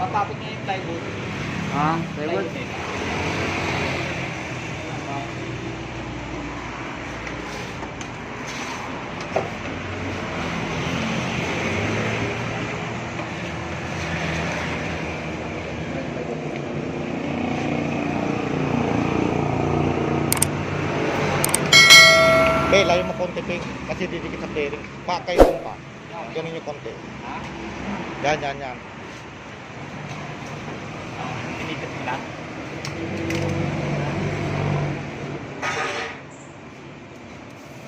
Papapot niya yung plywood. Ah, plywood. Be, layo mo konti, Ping. Kasi didikit sa bearing. Pakayong pa. Ganun yung konti. Ha? Yan. Pinipit mo lang.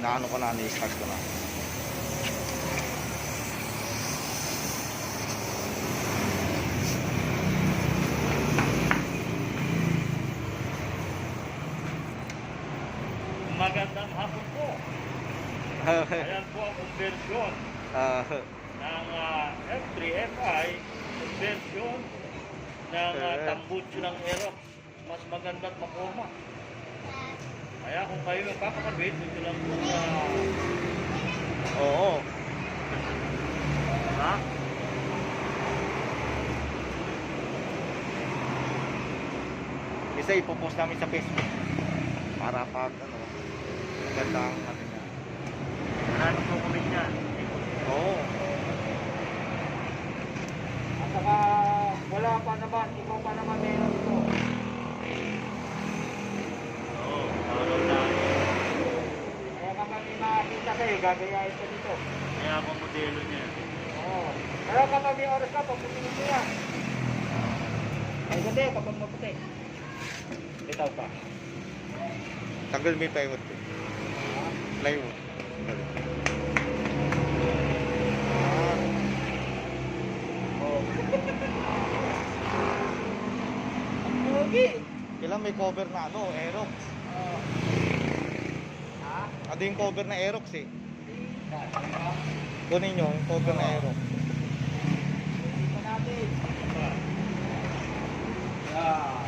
Naano ko na, ni-start ko na. Magandang hapon po. Ayan po ang conversion ng F3FI, conversion ng tambucho ng Aerox. Mas maganda at maporma. Kaya kung kayo magpapakabit, ito lang po sa... Oo. Ha? Isa ipopost namin sa Facebook. Para pag ano, maganda ang ano niya. Marami po kami niyan. Oo. At saka wala pa naman, ikaw pa naman meron ito. Oo, araw na. Kaya kapag may makakita kayo, gagayahin ka dito. Kaya ako modelo niya. Oo. Pero kapag may oras ka, paputingin mo yan. Ay, hindi, kapag maputi. Bitaw pa. Tagal may plywood. Plywood. Okay. Kailan may cover na ano, Aerox. Ha? Ano yung cover na Aerox eh. Dito Kunin nyo yung cover na Aerox. natin. Yeah.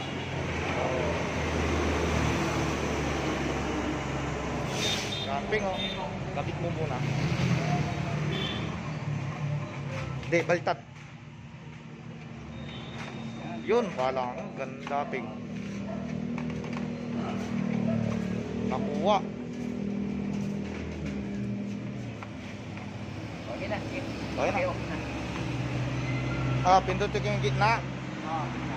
Camping oh. Kapit mo muna. Hindi, baliktad. Yun, walang ganda, Ping. Nakuha. Okay na. Okay na. Ah, pindutin ko yung gitna. Ah.